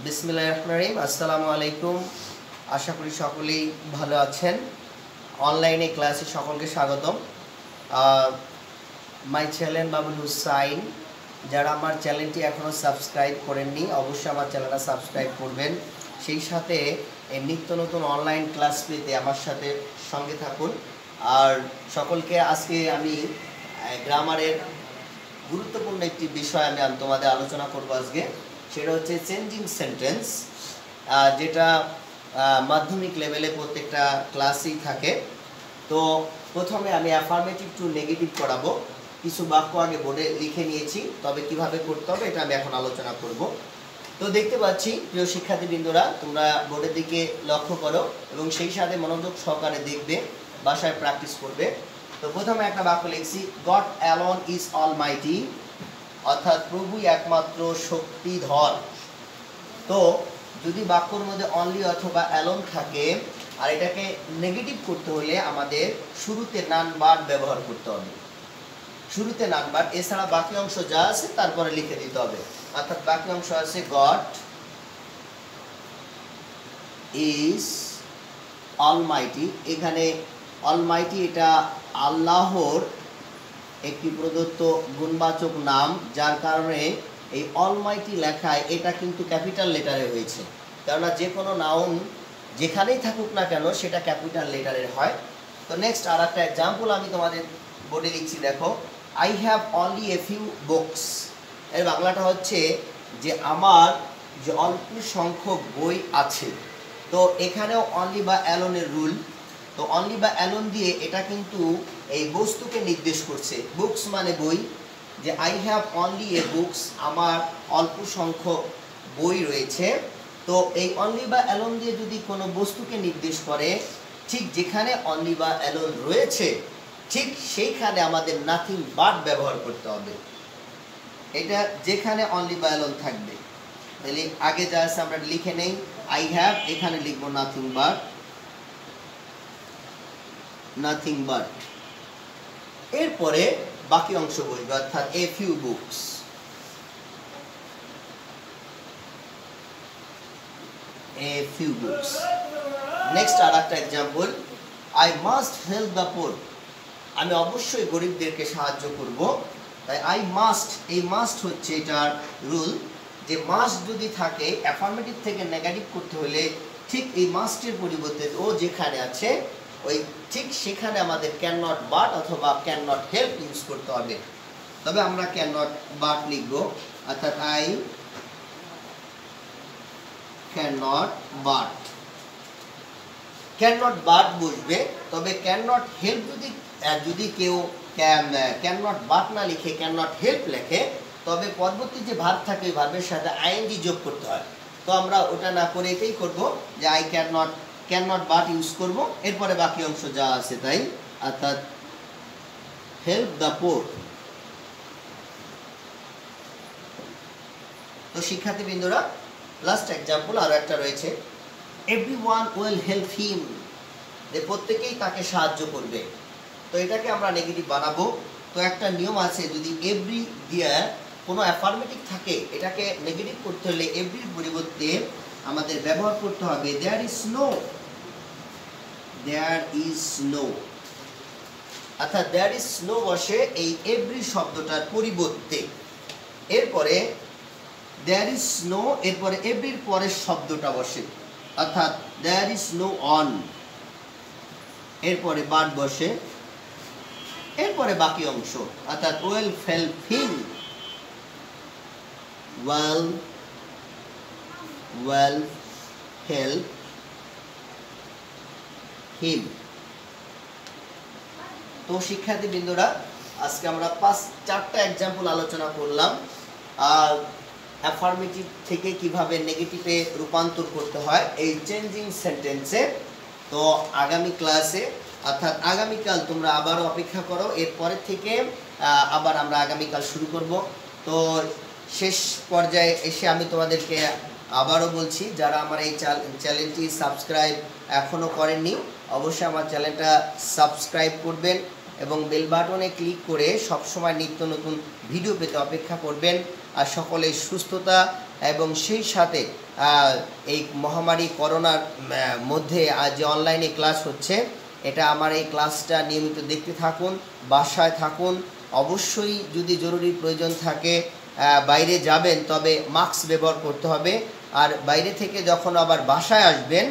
বিসমিল্লাহির রহমানির রহিম। আসসালামু আলাইকুম। আশা করি সকলেই ভালো আছেন। অনলাইনে ক্লাসে সকলকে স্বাগতম। My channel Babul Hussain. যারা আমার চ্যানেলটি এখনও সাবস্ক্রাইব করেননি অবশ্যই আমার চ্যানেলটা সাবস্ক্রাইব করবেন। সেই সাথে এই নিত্য নতুন অনলাইন ক্লাস পেতে আমার সাথে সঙ্গে থাকুন। আর সকলকে আজকে আমি গ্রামারের গুরুত্বপূর্ণ একটি বিষয় আমি তোমাদের আলোচনা করব আজকে। সেটা হচ্ছে চেঞ্জিং সেন্টেন্স, যেটা মাধ্যমিক লেভেলে প্রত্যেকটা ক্লাসেই থাকে। তো প্রথমে আমি অ্যাফার্মেটিভ টু নেগেটিভ করাবো। কিছু বাক্য আগে বোর্ডে লিখে নিয়েছি, তবে কিভাবে করতে হবে এটা আমি এখন আলোচনা করব। তো দেখতে পাচ্ছি প্রিয় শিক্ষার্থীবৃন্দরা, তোমরা বোর্ডের দিকে লক্ষ্য করো এবং সেই সাথে মনোযোগ সহকারে দেখবে, বাসায় প্র্যাকটিস করবে। তো প্রথমে একটা বাক্য লিখছি, গড অ্যালোন ইজ অলমাইটি, অর্থাৎ প্রভুই একমাত্র শক্তিধর। তো যদি বাক্যর মধ্যে অনলি অথবা অ্যালোন থাকে আর এটাকে নেগেটিভ করতে হলে আমাদের শুরুতে নান বার্ড ব্যবহার করতে হবে। শুরুতে নান বার্ড, এছাড়া বাকি অংশ যা আছে তারপরে লিখে দিতে হবে। অর্থাৎ বাকি অংশ আছে গড ইজ অলমাইটি। এখানে অলমাইটি এটা আল্লাহর একটি প্রদত্ত গুণবাচক নাম, যার কারণে এই অলমাইটি লেখায় এটা কিন্তু ক্যাপিটাল লেটারে হয়েছে। কেননা যে কোনো নাউন যেখানেই থাকুক না কেন সেটা ক্যাপিটাল লেটারের হয়। তো নেক্সট আর একটা এক্সাম্পল আমি তোমাদের বোর্ডে লিখছি, দেখো, I have only a few books. এর বাংলাটা হচ্ছে যে আমার যে অল্প সংখ্যক বই আছে। তো এখানেও অনলি বা অ্যালোনের রুল। তো অনলি বা অ্যালোন দিয়ে এটা কিন্তু এই বস্তুকে নির্দেশ করছে। বুকস মানে বই, যে I have only a books, আমার অল্প সংখ্যক বই রয়েছে। তো এই অনলি বা অ্যালোন দিয়ে যদি কোনো বস্তুকে নির্দেশ করে, ঠিক যেখানে অনলি বা অ্যালোন রয়েছে ঠিক সেইখানে আমাদের নাথিং বাট ব্যবহার করতে হবে। এটা যেখানে অনলি বা অ্যালোন থাকবে, তাহলে আগে যা আছে আমরা লিখে নেই, আই হ্যাভ, এখানে লিখবো নাথিং বাট, নাথিং বাট। এরপরে বাকি অংশ বলবো, অর্থাৎ a few books. A few books. Next আর একটা example, I must help the poor. আমি অবশ্যই গরিবদেরকে সাহায্য করব। তাই আই মাস্ট, এই মাস্ট হচ্ছে এটার রুল, যে মাস্ট যদি থাকে অ্যাফার্মেটিভ থেকে নেগেটিভ করতে হলে ঠিক এই মাস্টের পরিবর্তে ও যেখানে আছে ওই ঠিক সেখানে আমাদের ক্যান নট বাট অথবা ক্যান নট হেল্প ইউজ করতে হবে। তবে আমরা ক্যান নট বাট লিখব, অর্থাৎ I can not but. Can not but বসবে, তবে ক্যান নট হেল্প যদি কেউ ক্যান নট বাট না লিখে ক্যান নট হেল্প লেখে, তবে পরবর্তী যে ভার্ব থাকে ওই ভার্বের সাথে আইএনজি যোগ করতে হয়। তো আমরা ওটা না করে এটাই করব, যে I can not but use করব। এরপরে বাকি অংশ যা আছে তাই, অর্থাৎ হেল্প দ্য পোর। তো শিক্ষার্থীবৃন্দরা, লাস্ট এক্সাম্পল আরো একটা রয়েছে, এভরিওয়ান উইল হেল্প হিম, যে প্রত্যেকেই তাকে সাহায্য করবে। তো এটাকে আমরা নেগেটিভ বানাবো। তো একটা নিয়ম আছে, যদি এভরি দিয়ে কোনো অ্যাফার্মেটিভ থাকে এটাকে নেগেটিভ করতে হলে এভরির পরিবর্তে আমাদের ব্যবহার করতে হবে there is no. There is no, অর্থাৎ দেয়ার ইজ নো বসে এই এভরি শব্দটার পরিবর্তে। এরপরে দেয়ার ইজ নো, এরপরে এভরির পরের শব্দটা বসে, অর্থাৎ দেয়ার ইজ নো অন, এরপরে বাট বসে, এরপরে বাকি অংশ, অর্থাৎ will help him, will help him। তো শিক্ষার্থীবৃন্দরা, আজকে আমরা 4টা এক্সাম্পল আলোচনা করলাম আর অ্যাফার্মেটিভ থেকে কিভাবে নেগেটিভে রূপান্তর করতে হয় এই চেঞ্জিং সেন্টেন্সে। তো আগামী ক্লাসে, অর্থাৎ আগামীকাল তোমরা আবারও অপেক্ষা করো, এরপরের থেকে আবার আমরা আগামীকাল শুরু করব। তো শেষ পর্যায়ে এসে আমি তোমাদেরকে আবারও বলছি, যারা আমার এই চ্যানেলটি সাবস্ক্রাইব এখনও করেননি অবশ্যই আমার চ্যানেলটা সাবস্ক্রাইব করবেন এবং বেল বাটনে ক্লিক করে সবসময় নিত্য নতুন ভিডিও পেতে অপেক্ষা করবেন। আর সকলের সুস্থতা এবং সেই সাথে এই মহামারী করোনার মধ্যে যে অনলাইনে ক্লাস হচ্ছে, এটা আমার এই ক্লাসটা নিয়মিত দেখতে থাকুন, বাসায় থাকুন। অবশ্যই যদি জরুরি প্রয়োজন থাকে বাইরে যাবেন তবে মাস্ক ব্যবহার করতে হবে। আর বাইরে থেকে যখন আবার বাসায় আসবেন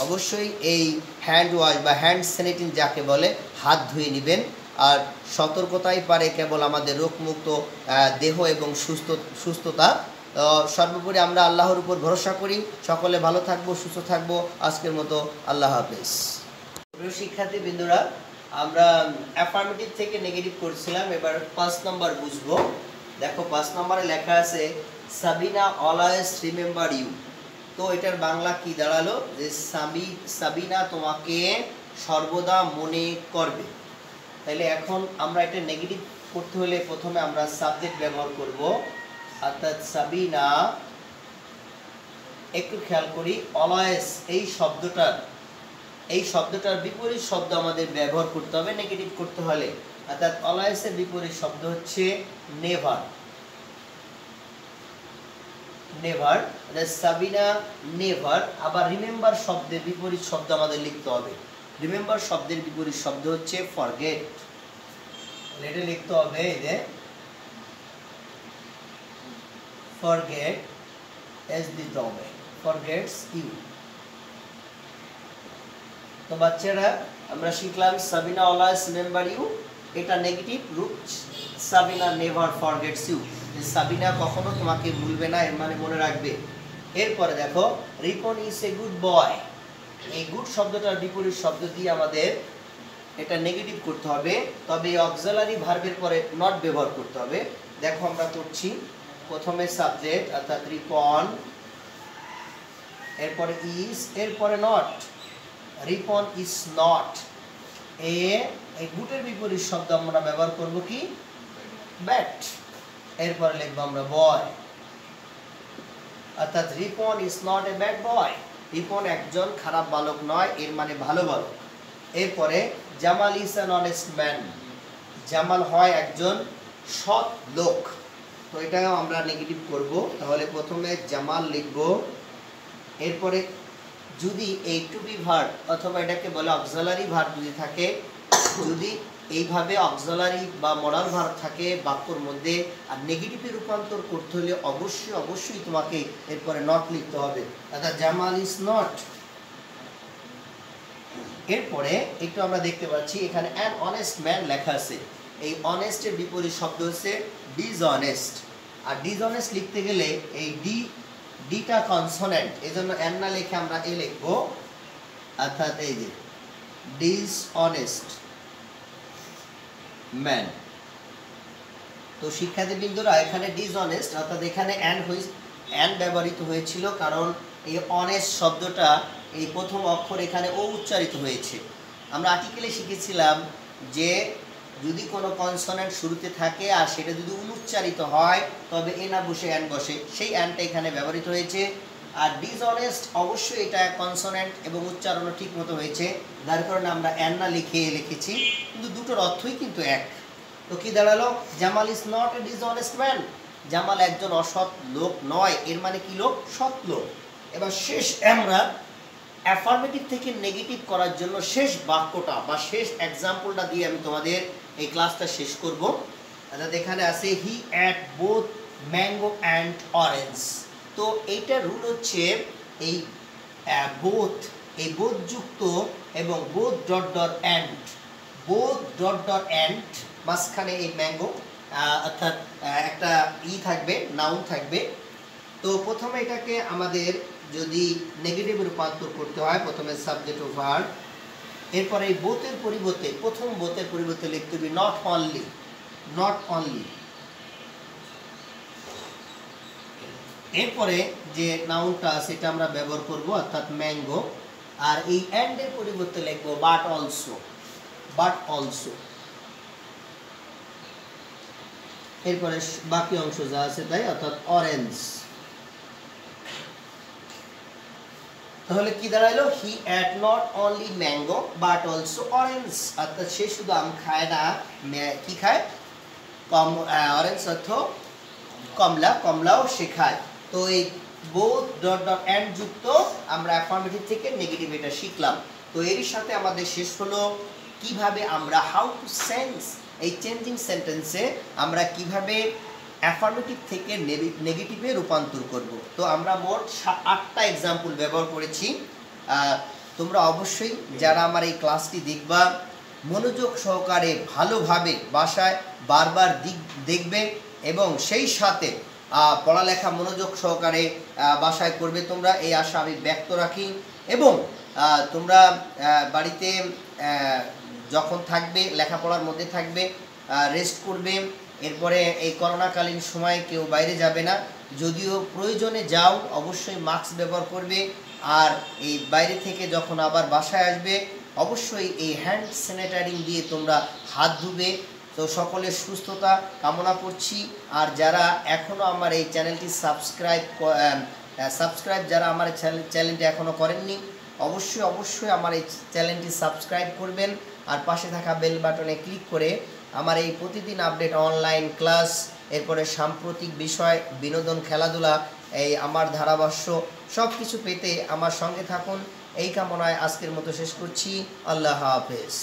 অবশ্যই এই হ্যান্ড ওয়াশ বা হ্যান্ড স্যানিটাইজিং যাকে বলে হাত ধুয়ে নেবেন। আর সতর্কতাই পারে কেবল আমাদের রোগমুক্ত দেহ এবং সুস্থতা। সর্বোপরি আমরা আল্লাহর উপর ভরসা করি। সকলে ভালো থাকবো, সুস্থ থাকবো। আজকের মতো আল্লাহ হাফেজ। প্রিয় শিক্ষার্থীবৃন্দরা, আমরা অ্যাফার্মেটিভ থেকে নেগেটিভ করছিলাম, এবার 5 নম্বর বুঝবো। দেখো 5 নম্বরে লেখা আছে সাবিনা অলওয়েজ রিমেম্বার ইউ। তো এটার বাংলা কি দাঁড়ালো যে সাবিনা তোমাকে সর্বদা মনে করবে। তাহলে এখন আমরা এটা নেগেটিভ করতে হলে প্রথমে আমরা সাবজেক্ট ব্যবহার করব, অর্থাৎ সাবিনা। একটু খেয়াল করি, অলওয়েজ এই শব্দটার বিপরীত শব্দ আমাদের ব্যবহার করতে হবে নেগেটিভ করতে হলে। অর্থাৎ অলওয়েজের বিপরীত শব্দ হচ্ছে নেভার। Never, Sabina never. আবার রিমেম্বার শব্দের বিপরীত শব্দ আমাদের লিখতে হবে। রিমেম্বার শব্দের বিপরীত শব্দ হচ্ছে ফরগেট। এটা লিখতে হবে এই যে ফরগেট এস দিতে হবে, ফরগেটস ইউ। তো বাচ্চারা আমরা শিখলাম সাবিনা অলওয়েজ রিমেম্বার ইউ, এটা নেগেটিভ রূপ। Sabina never forgets you, Sabina কখনো তোমাকে ভুলবে না, এর মানে মনে রাখবে। এরপরে দেখো Ripon is a good boy. এই গুড শব্দটার বিপরীত শব্দ দিয়ে আমাদের এটা নেগেটিভ করতে হবে, তবে অক্সিলারি ভার্বের পরে নট ব্যবহার করতে হবে। দেখো আমরা করছি, প্রথমে সাবজেক্ট অর্থাৎ রিপন, এরপরে ইজ, এরপরে নট। রিপন ইজ নট এই গুডের বিপরীত শব্দ আমরা ব্যবহার করব কি? ব্যাট। এরপরে লিখবো আমরা বয়, অর্থাৎ Ripon is not a bad boy. Ripon একজন খারাপ বালক নয়, এর মানে ভালো বালক। এরপরে Jamal is an honest man. Jamal হয় একজন সৎ লোক। তো এটাও আমরা নেগেটিভ করব। তাহলে প্রথমে জামাল লিখব, এরপরে যদি এই টু বি ভার্ব অথবা এটাকে বলে অক্সিলারি ভার্ব যদি থাকে, যদি এইভাবে অক্সিলারি বা মডাল ভার্ব থাকে বাক্যর মধ্যে, আর নেগেটিভে রূপান্তর করতে হলে অবশ্যই তোমাকে এরপরে নট লিখতে হবে, অর্থাৎ জামাল ইজ নট। এরপরে একটু আমরা দেখতে পাচ্ছি এখানে অ্যান অনেস্ট ম্যান লেখা আছে। এই অনেস্টের বিপরীত শব্দ হচ্ছে ডিসঅনেস্ট। আর ডিসঅনেস্ট লিখতে গেলে এই ডিটা কনসোনেন্ট, এই জন্য এন না লিখে আমরা এ লিখবো, অর্থাৎ এই যে ডিসঅনেস্ট ম্যান। তো শিক্ষার্থীবৃন্দরা এখানে ডিসঅনেস্ট অর্থাৎ এখানে অ্যান ব্যবহৃত হয়েছিল, কারণ এই অনেস্ট শব্দটা এই প্রথম অক্ষর এখানে ও উচ্চারিত হয়েছে। আমরা আর্টিকেলে শিখেছিলাম যে যদি কোনো কনসোনেন্ট শুরুতে থাকে আর সেটা যদি অনুচ্চারিত হয় তবে এ না বসে অ্যান বসে, সেই অ্যানটা এখানে ব্যবহৃত হয়েছে। আর ডিসঅনেস্ট অবশ্যই এটা কনসোনেন্ট এবং উচ্চারণও ঠিক মতো হয়েছে, যার কারণে আমরা অ্যান না লিখে লিখেছি, কিন্তু দুটোর অর্থই কিন্তু এক। তো কি দাঁড়ালো? Jamal is not a dishonest man. Jamal একজন অসৎ লোক নয়, এর মানে কি লোক? সৎ লোক। এবার শেষ আমরা অ্যাফার্মেটিভ থেকে নেগেটিভ করার জন্য শেষ বাক্যটা বা শেষ এক্সাম্পলটা দিয়ে আমি তোমাদের এই ক্লাসটা শেষ করব। অর্থাৎ এখানে আছে হি at both mango and orange. তো এইটার রুল হচ্ছে এই বোথ, এই বোথ যুক্ত এবং both dot dot and, both dot dot and মাঝখানে এই ম্যাঙ্গো অর্থাৎ একটা থাকবে, নাউন থাকবে। তো প্রথমে এটাকে আমাদের যদি নেগেটিভ রূপান্তর করতে হয়, প্রথমে সাবজেক্ট ও ভার্ব, এরপরে এই বোথের পরিবর্তে প্রথম বোথের পরিবর্তে লিখতে হবে নট অনলি, নট অনলি। এরপরে যে নাউনটা সেটা আমরা ব্যবহার করব অর্থাৎ ম্যাঙ্গো। আর এই অ্যান্ডের পরিবর্তে লিখবো বাট অলসো, বাট অলসো। এরপরে বাকি অংশ যা আছে তাই, অর্থাৎ অরেঞ্জ। তাহলে কি দাঁড়াইলো? He ate not only mango but also orange, অর্থাৎ সে শুধু আম খায় না, কি খায়? অরেঞ্জ অর্থ কমলা, কমলাও সে খায়। তো এই বোথ ডট ডট অ্যান্ড যুক্ত আমরা অ্যাফার্মেটিভ থেকে নেগেটিভ এটা শিখলাম। তো এর সাথে আমাদের শেষ হলো কিভাবে আমরা হাউ টু সেন্স এই চেঞ্জিং সেন্টেন্সে আমরা কিভাবে অ্যাফার্মেটিভ থেকে নেগেটিভে রূপান্তর করব। তো আমরা মোট 8টা এক্সাম্পল ব্যবহার করেছি। তোমরা অবশ্যই যারা আমার এই ক্লাসটি দেখবা মনোযোগ সহকারে ভালোভাবে বাসায় বারবার দেখবে এবং সেই সাথে পড়ালেখা মনোযোগ সহকারে বাসায় করবে তোমরা, এই আশা আমি ব্যক্ত রাখি। এবং তোমরা বাড়িতে যখন থাকবে লেখাপড়ার মধ্যে থাকবে, রেস্ট করবে। এরপরে এই করোনাকালীন সময় কেউ বাইরে যাবে না, যদিও প্রয়োজনে যাও অবশ্যই মাস্ক ব্যবহার করবে। আর এই বাইরে থেকে যখন আবার বাসায় আসবে অবশ্যই এই হ্যান্ড স্যানিটাইজিং দিয়ে তোমরা হাত ধুবে। তো সকলের সুস্থতা কামনা করছি। আর যারা এখনও আমার এই চ্যানেলটি সাবস্ক্রাইব যারা আমার চ্যানেলটি এখনও করেননি অবশ্যই আমার এই চ্যানেলটি সাবস্ক্রাইব করবেন আর পাশে থাকা বেল বাটনে ক্লিক করে আমার এই প্রতিদিন আপডেট অনলাইন ক্লাস, এরপরে সাম্প্রতিক বিষয়, বিনোদন, খেলাধুলা, এই আমার ধারাভাষ্য সব কিছু পেতে আমার সঙ্গে থাকুন। এই কামনায় আজকের মতো শেষ করছি। আল্লাহ হাফেজ।